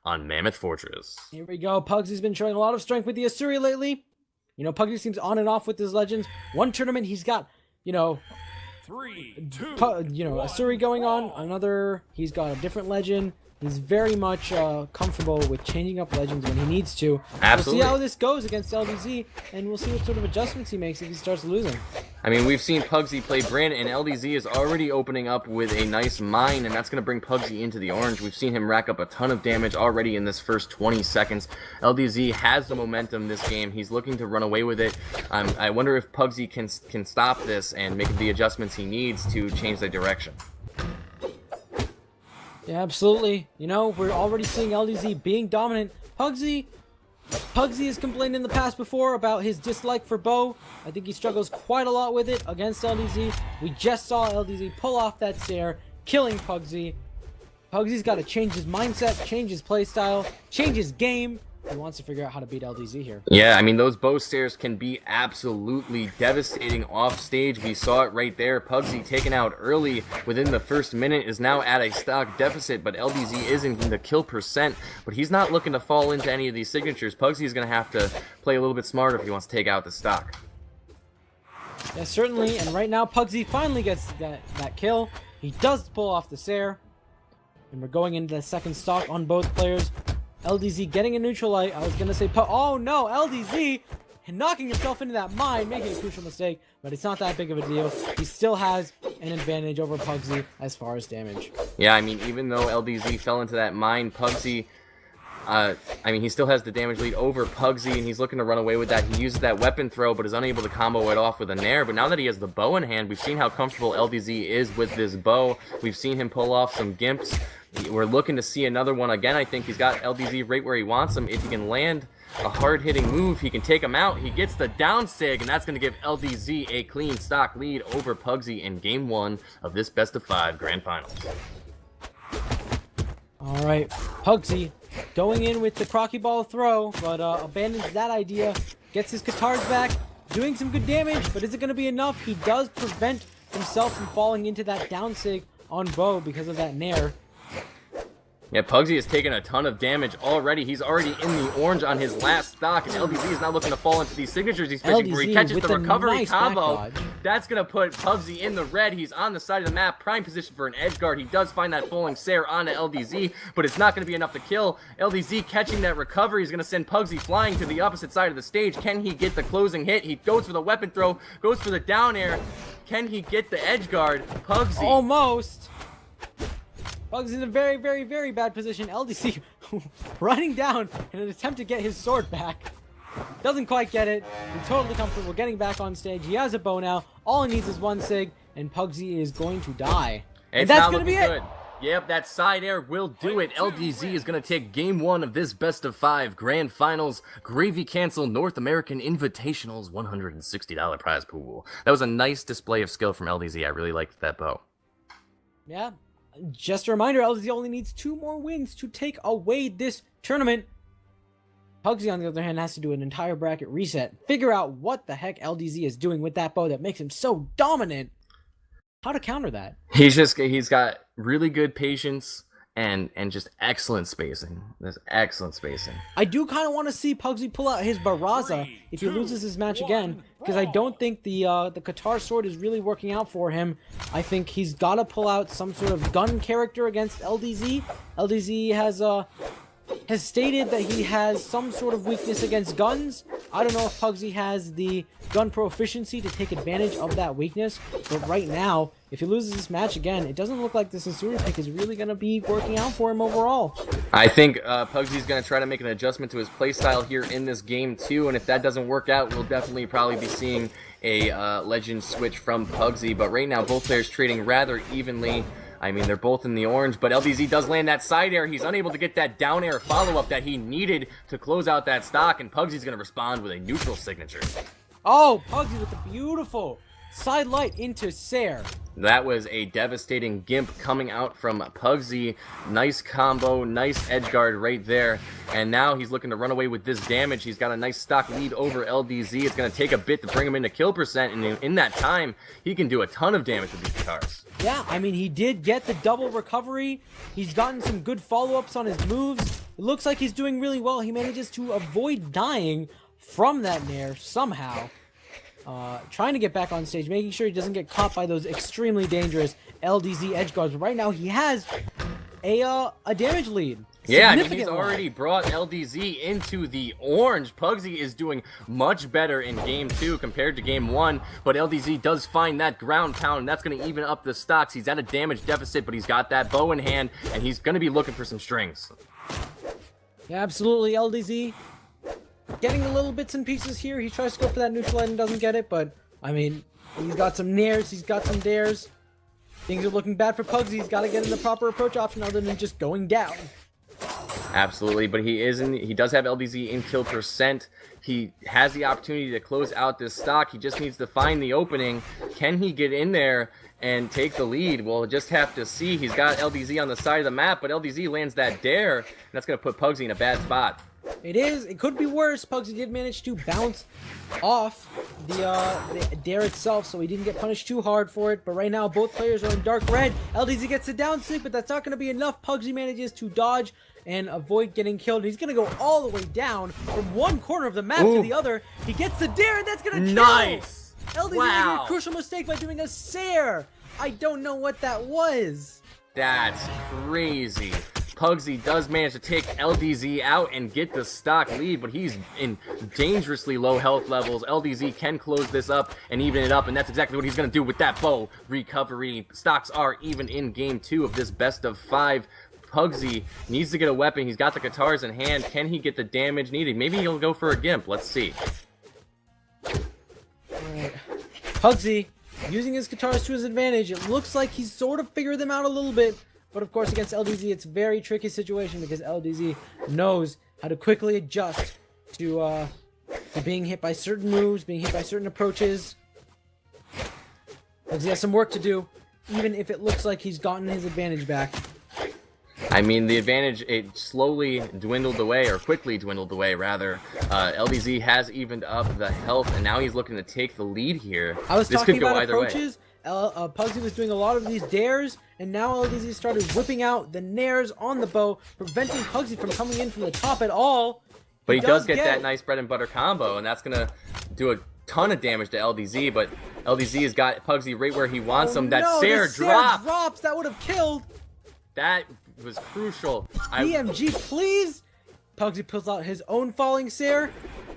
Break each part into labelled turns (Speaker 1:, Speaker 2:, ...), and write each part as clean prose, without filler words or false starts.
Speaker 1: on Mammoth Fortress.
Speaker 2: Here we go. Pugsy's been showing a lot of strength with the Asuri lately. You know, Pugsy seems on and off with his legends. One tournament, he's got, you know,
Speaker 3: 3, 2,
Speaker 2: Asuri going on. Another, he's got a different legend. He's very much comfortable with changing up legends when he needs to.
Speaker 1: Absolutely.
Speaker 2: We'll see how this goes against LDZ, and we'll see what sort of adjustments he makes if he starts losing.
Speaker 1: I mean, we've seen Pugsy play Brandon, and LDZ is already opening up with a nice mine, and that's going to bring Pugsy into the orange. We've seen him rack up a ton of damage already in this first 20 seconds. LDZ has the momentum this game. He's looking to run away with it. I wonder if Pugsy can stop this and make the adjustments he needs to change the direction.
Speaker 2: Yeah, absolutely. You know, we're already seeing LDZ being dominant. Pugsy has complained in the past before about his dislike for bow. I think he struggles quite a lot with it against LDZ. We just saw LDZ pull off that stare, killing Pugsy. Pugsy's got to change his mindset, change his playstyle, change his game. He wants to figure out how to beat LDZ here.
Speaker 1: Yeah, I mean, those bow stairs can be absolutely devastating off stage. We saw it right there. Pugsy taken out early within the first minute is now at a stock deficit, but LDZ is in the kill percent, but he's not looking to fall into any of these signatures. Pugsy is going to have to play a little bit smarter if he wants to take out the stock.
Speaker 2: Yeah, certainly, and right now Pugsy finally gets that kill. He does pull off the Sair, and we're going into the second stock on both players. LDZ getting a neutral light. I was going to say, oh no, LDZ knocking himself into that mine, making a crucial mistake, but it's not that big of a deal. He still has an advantage over Pugsy as far as damage.
Speaker 1: Yeah, I mean, even though LDZ fell into that mine, Pugsy, I mean, he still has the damage lead over Pugsy, and he's looking to run away with that. He uses that weapon throw, but is unable to combo it off with a nair. But now that he has the bow in hand, we've seen how comfortable LDZ is with this bow. We've seen him pull off some gimps. We're looking to see another one again. I think he's got LDZ right where he wants him. If he can land a hard-hitting move, he can take him out. He gets the down sig, and that's going to give LDZ a clean stock lead over Pugsy in Game 1 of this best-of-5 Grand Finals.
Speaker 2: All right, Pugsy going in with the Crocky Ball throw, but abandons that idea, gets his Katars back, doing some good damage, but is it going to be enough? He does prevent himself from falling into that down sig on Bo because of that nair.
Speaker 1: Yeah, Pugsy has taken a ton of damage already. He's already in the orange on his last stock, and LDZ is not looking to fall into these signatures he's fishing for. He catches the recovery
Speaker 2: nice
Speaker 1: combo. That's going to put Pugsy in the red. He's on the side of the map, prime position for an edge guard. He does find that falling Sair onto LDZ, but it's not going to be enough to kill. LDZ catching that recovery is going to send Pugsy flying to the opposite side of the stage. Can he get the closing hit? He goes for the weapon throw, goes for the down air. Can he get the edge guard? Pugsy.
Speaker 2: Almost. Pugsy's in a very, very, very bad position. LDC running down in an attempt to get his sword back. Doesn't quite get it. He's totally comfortable getting back on stage. He has a bow now. All he needs is one sig, and Pugsy is going to die. And that's going to be it.
Speaker 1: Yep, that side air will do it. LDZ is going to take Game 1 of this best-of-5 Grand Finals Gravy Cancel North American Invitational's $160 prize pool. That was a nice display of skill from LDZ. I really liked that bow.
Speaker 2: Yeah. Just a reminder, LDZ only needs 2 more wins to take away this tournament. Pugsy, on the other hand, has to do an entire bracket reset. Figure out what the heck LDZ is doing with that bow that makes him so dominant. How to counter that?
Speaker 1: He's got really good patience and just excellent spacing. There's excellent spacing.
Speaker 2: I do kind of want to see Pugsy pull out his Barraza if he loses his match again, because I don't think the Qatar sword is really working out for him. I think he's got to pull out some sort of gun character against LDZ. LDZ has stated that he has some sort of weakness against guns. I don't know if Pugsy has the gun proficiency to take advantage of that weakness, but right now, if he loses this match again, it doesn't look like this Asuri pick is really going to be working out for him overall.
Speaker 1: I think Pugsy's going to try to make an adjustment to his playstyle here in this game too, and if that doesn't work out, we'll definitely probably be seeing a legend switch from Pugsy, but right now both players trading rather evenly. I mean, they're both in the orange, but LDZ does land that side air. He's unable to get that down air follow-up that he needed to close out that stock, and Pugsy's going to respond with a neutral signature.
Speaker 2: Oh, Pugsy with the beautiful Side light into Sair.
Speaker 1: That was a devastating gimp coming out from Pugsyxd. Nice combo, nice edgeguard right there. And now he's looking to run away with this damage. He's got a nice stock lead over LDZ. It's going to take a bit to bring him into kill percent, and in that time, he can do a ton of damage with these guitars.
Speaker 2: Yeah, I mean, he did get the double recovery. He's gotten some good follow-ups on his moves. It looks like he's doing really well. He manages to avoid dying from that nair somehow. Trying to get back on stage, making sure he doesn't get caught by those extremely dangerous LDZ edge guards. But right now, he has a damage lead.
Speaker 1: Yeah, I mean, he's already brought LDZ into the orange. Pugsyxd is doing much better in Game 2 compared to Game 1, but LDZ does find that ground pound, and that's going to even up the stocks. He's at a damage deficit, but he's got that bow in hand, and he's going to be looking for some strings.
Speaker 2: Yeah, absolutely. LDZ getting the little bits and pieces here. He tries to go for that neutral and doesn't get it, but, I mean, he's got some nairs, he's got some dares. Things are looking bad for Pugsyxd. He's got to get in the proper approach option other than just going down.
Speaker 1: Absolutely, but he does have LDZ in kill percent. He has the opportunity to close out this stock. He just needs to find the opening. Can he get in there and take the lead? We'll just have to see. He's got LDZ on the side of the map, but LDZ lands that dare, and that's going to put Pugsyxd in a bad spot.
Speaker 2: It could be worse. Pugsyxd did manage to bounce off the dare itself, so he didn't get punished too hard for it. But right now, both players are in dark red. LDZ gets the down sync, but that's not going to be enough. Pugsyxd manages to dodge and avoid getting killed. He's going to go all the way down from one corner of the map to the other. He gets the dare, and that's going to kill.
Speaker 1: Nice.
Speaker 2: LDZ made a crucial mistake by doing a Sair. I don't know what that was.
Speaker 1: That's crazy. Pugsyxd does manage to take LDZ out and get the stock lead, but he's in dangerously low health levels. LDZ can close this up and even it up, and that's exactly what he's going to do with that bow recovery. Stocks are even in Game 2 of this best of 5. Pugsyxd needs to get a weapon. He's got the guitars in hand. Can he get the damage needed? Maybe he'll go for a gimp. Let's see.
Speaker 2: Alright. Pugsyxd using his guitars to his advantage. It looks like he's sort of figured them out a little bit. But of course, against LDZ, it's a very tricky situation because LDZ knows how to quickly adjust to being hit by certain moves, being hit by certain approaches. LDZ has some work to do, even if it looks like he's gotten his advantage back.
Speaker 1: I mean, the advantage, it slowly dwindled away, or quickly dwindled away, rather. LDZ has evened up the health, and now he's looking to take the lead here.
Speaker 2: I was
Speaker 1: this
Speaker 2: talking
Speaker 1: could go
Speaker 2: about
Speaker 1: either
Speaker 2: approaches. Pugsyxd was doing a lot of these dares, and now LDZ started whipping out the nairs on the bow, preventing Pugsyxd from coming in from the top at all.
Speaker 1: But he does get that nice bread and butter combo, and that's going to do a ton of damage to LDZ, but LDZ has got Pugsyxd right where he wants him. That Sair
Speaker 2: drops! That would have killed!
Speaker 1: That was crucial.
Speaker 2: BMG, please! Pugsyxd pulls out his own falling Sair.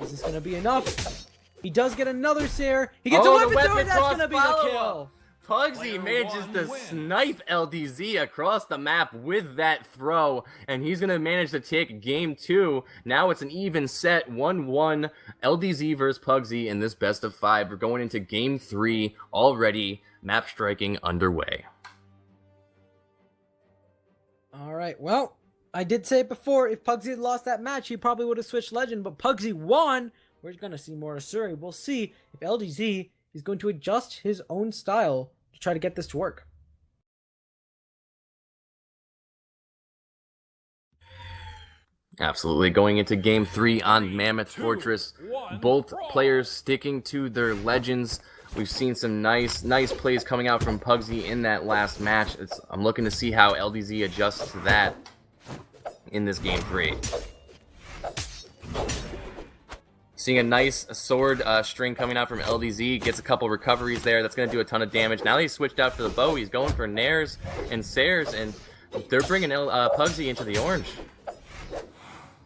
Speaker 2: Is this going to be enough? He does get another Sair. He gets a weapon throw, and that's going to be the kill.
Speaker 1: Pugsyxd manages to snipe LDZ across the map with that throw, and he's going to manage to take Game 2. Now it's an even set, 1-1, LDZ versus Pugsyxd in this best of 5. We're going into Game 3 already, map striking underway.
Speaker 2: Alright, well, I did say it before, if Pugsyxd had lost that match, he probably would have switched Legend, but Pugsyxd won. We're going to see more Asuri. We'll see if LDZ is going to adjust his own style to try to get this to work.
Speaker 1: Absolutely. Going into Game 3 on Mammoth Fortress. Both players sticking to their legends. We've seen some nice plays coming out from Pugsyxd in that last match. I'm looking to see how LDZ adjusts to that in this Game 3. Seeing a nice sword string coming out from LDZ. Gets a couple recoveries there. That's going to do a ton of damage. Now that he's switched out for the bow, he's going for nairs and Sairs, and they're bringing Pugsyxd into the orange.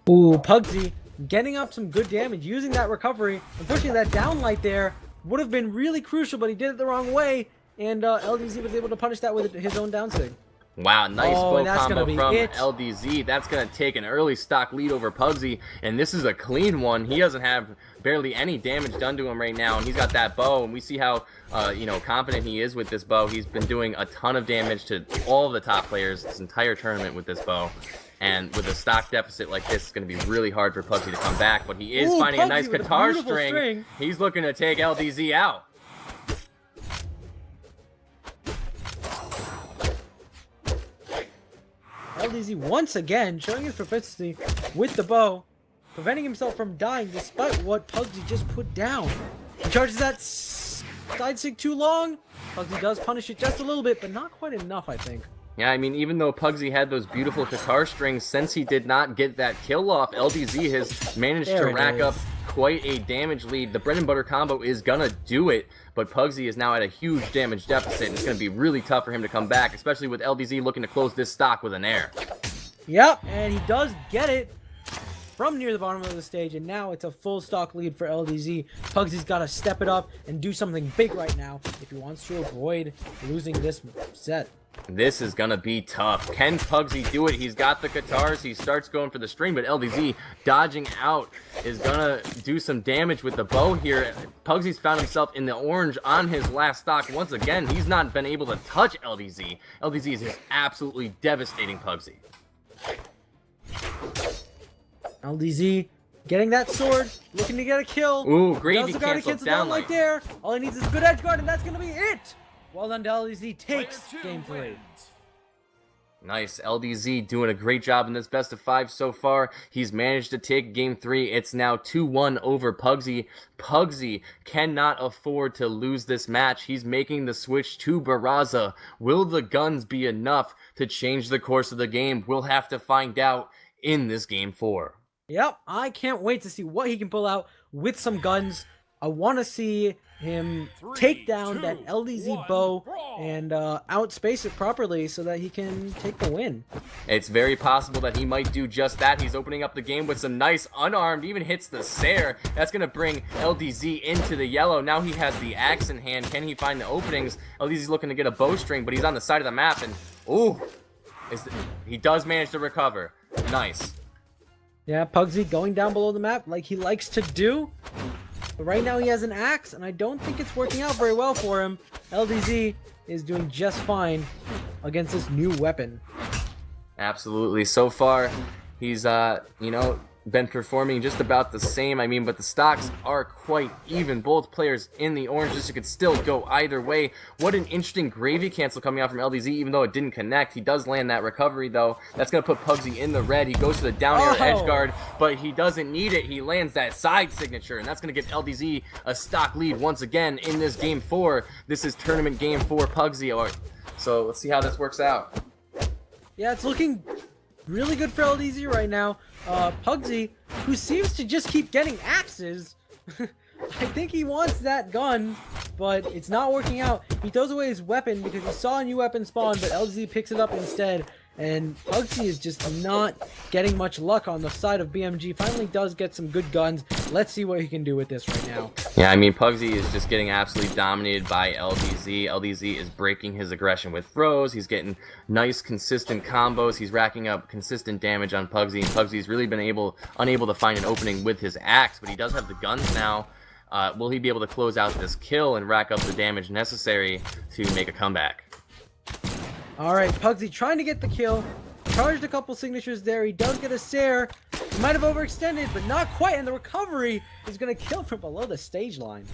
Speaker 2: Ooh, Pugsyxd getting up some good damage using that recovery. Unfortunately, that downlight there would have been really crucial, but he did it the wrong way, and LDZ was able to punish that with his own downsig.
Speaker 1: Wow, nice bow combo from LDZ. That's going to take an early stock lead over Pugsyxd, and this is a clean one. He doesn't have barely any damage done to him right now, and he's got that bow, and we see how confident he is with this bow. He's been doing a ton of damage to all of the top players this entire tournament with this bow. And with a stock deficit like this, it's going to be really hard for Pugsyxd to come back, but he is finding a nice guitar string. He's looking to take LDZ out.
Speaker 2: LDZ once again showing his proficiency with the bow, preventing himself from dying despite what Pugsyxd just put down. He charges that side sig too long. Pugsyxd does punish it just a little bit, but not quite enough, I think.
Speaker 1: Yeah, I mean, even though Pugsyxd had those beautiful guitar strings, since he did not get that kill off, LDZ has managed to rack up quite a damage lead. The bread and butter combo is gonna do it, but Pugsyxd is now at a huge damage deficit, and it's gonna be really tough for him to come back, especially with LDZ looking to close this stock with an air.
Speaker 2: Yep, and he does get it from near the bottom of the stage, and now it's a full stock lead for LDZ. Pugsyxd's got to step it up and do something big right now if he wants to avoid losing this set.
Speaker 1: This is gonna be tough. Can Pugsyxd do it? He's got the guitars. He starts going for the string, but LDZ dodging out is gonna do some damage with the bow here. Pugsyxd's found himself in the orange on his last stock. Once again, he's not been able to touch LDZ. LDZ is just absolutely devastating Pugsyxd.
Speaker 2: LDZ getting that sword, looking to get a kill.
Speaker 1: Ooh, Gravy
Speaker 2: also got to
Speaker 1: Cancel
Speaker 2: down
Speaker 1: down
Speaker 2: right there. All he needs is a good edge guard, and that's gonna be it. Well done to LDZ. Takes game 3.
Speaker 1: Nice. LDZ doing a great job in this best of 5 so far. He's managed to take game 3. It's now 2-1 over Pugsyxd. Pugsyxd cannot afford to lose this match. He's making the switch to Barraza. Will the guns be enough to change the course of the game? We'll have to find out in this game 4.
Speaker 2: Yep, I can't wait to see what he can pull out with some guns. I want to see him take down that LDZ bow and outspace it properly so that he can take the win.
Speaker 1: It's very possible that he might do just that. He's opening up the game with some nice unarmed, even hits the Sair. That's going to bring LDZ into the yellow. Now he has the axe in hand. Can he find the openings? LDZ's looking to get a bowstring, but he's on the side of the map, and ooh, he does manage to recover. Nice.
Speaker 2: Yeah, Pugsyxd going down below the map like he likes to do. But right now he has an axe, and I don't think it's working out very well for him. LDZ is doing just fine against this new weapon.
Speaker 1: Absolutely. So far, he's, been performing just about the same. I mean, but the stocks are quite even. Both players in the orange. This could still go either way. What an interesting Gravy Cancel coming out from LDZ, even though it didn't connect. He does land that recovery, though. That's going to put Pugsyxd in the red. He goes to the down air edge guard, but he doesn't need it. He lands that side signature, and that's going to give LDZ a stock lead once again in this game 4. This is tournament game 4 Pugsyxd. So let's see how this works out.
Speaker 2: Yeah, it's looking really good for LDZ right now. Pugsyxd, who seems to just keep getting axes. I think he wants that gun, but it's not working out. He throws away his weapon because he saw a new weapon spawn, but LDZ picks it up instead. And Pugsyxd is just not getting much luck on the side of BMG. Finally does get some good guns. Let's see what he can do with this right now.
Speaker 1: Yeah, I mean, Pugsyxd is just getting absolutely dominated by LDZ. LDZ is breaking his aggression with throws. He's getting nice, consistent combos. He's racking up consistent damage on Pugsyxd. And Pugsyxd's really been unable to find an opening with his axe, but he does have the guns now. Will he be able to close out this kill and rack up the damage necessary to make a comeback?
Speaker 2: Alright, Pugsyxd trying to get the kill. Charged a couple signatures there. He does get a Sair. He might have overextended, but not quite. And the recovery is going to kill from below the stage line.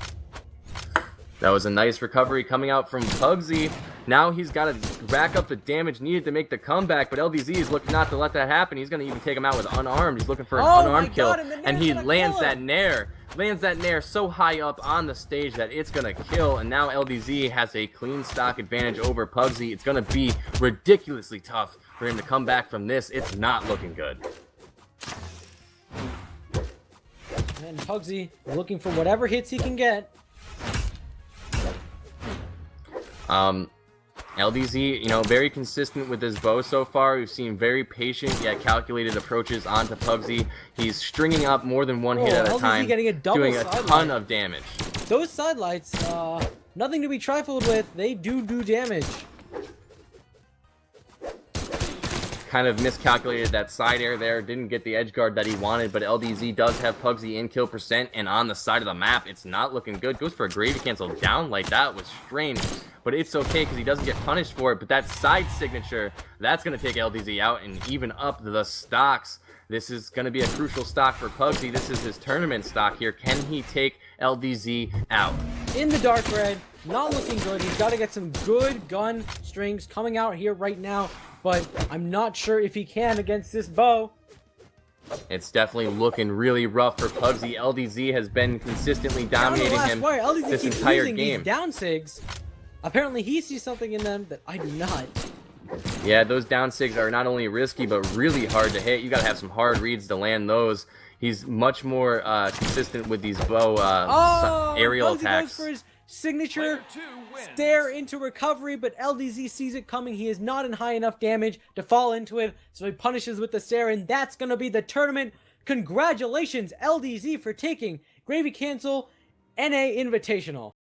Speaker 1: That was a nice recovery coming out from Pugsyxd. Now he's got to rack up the damage needed to make the comeback, but LDZ is looking not to let that happen. He's going to even take him out with unarmed. He's looking for an unarmed kill, and he lands that nair. Lands that nair so high up on the stage that it's going to kill, and now LDZ has a clean stock advantage over Pugsyxd. It's going to be ridiculously tough for him to come back from this. It's not looking good.
Speaker 2: And Pugsyxd looking for whatever hits he can get.
Speaker 1: LDZ, very consistent with his bow so far. We've seen very patient yet calculated approaches onto Pugsyxd. He's stringing up more than one hit at a time, doing a ton of damage.
Speaker 2: Those sidelights, nothing to be trifled with. They do damage.
Speaker 1: Kind of miscalculated that side air there. Didn't get the edge guard that he wanted, but LDZ does have Pugsyxd in kill percent, and on the side of the map, it's not looking good. Goes for a Gravy Cancel down like that was strange, but it's okay because he doesn't get punished for it. But that side signature, that's going to take LDZ out and even up the stocks. This is going to be a crucial stock for Pugsyxd. This is his tournament stock here. Can he take LDZ out?
Speaker 2: In the dark red, not looking good. He's got to get some good gun strings coming out here right now, but I'm not sure if he can against this bow.
Speaker 1: It's definitely looking really rough for Pugsyxd. LDZ has been consistently dominating him
Speaker 2: LDZ
Speaker 1: this
Speaker 2: keeps
Speaker 1: entire
Speaker 2: using
Speaker 1: game.
Speaker 2: These down sigs. Apparently he sees something in them that I do not.
Speaker 1: Yeah, those down sigs are not only risky, but really hard to hit. You gotta have some hard reads to land those. He's much more consistent with these bow aerial
Speaker 2: Pugsyxd
Speaker 1: attacks.
Speaker 2: goes for his signature
Speaker 3: Player 2 wins.
Speaker 2: stare into recovery, but LDZ sees it coming. He is not in high enough damage to fall into it, so he punishes with the stare, and that's going to be the tournament. Congratulations, LDZ, for taking Gravy Cancel NA Invitational.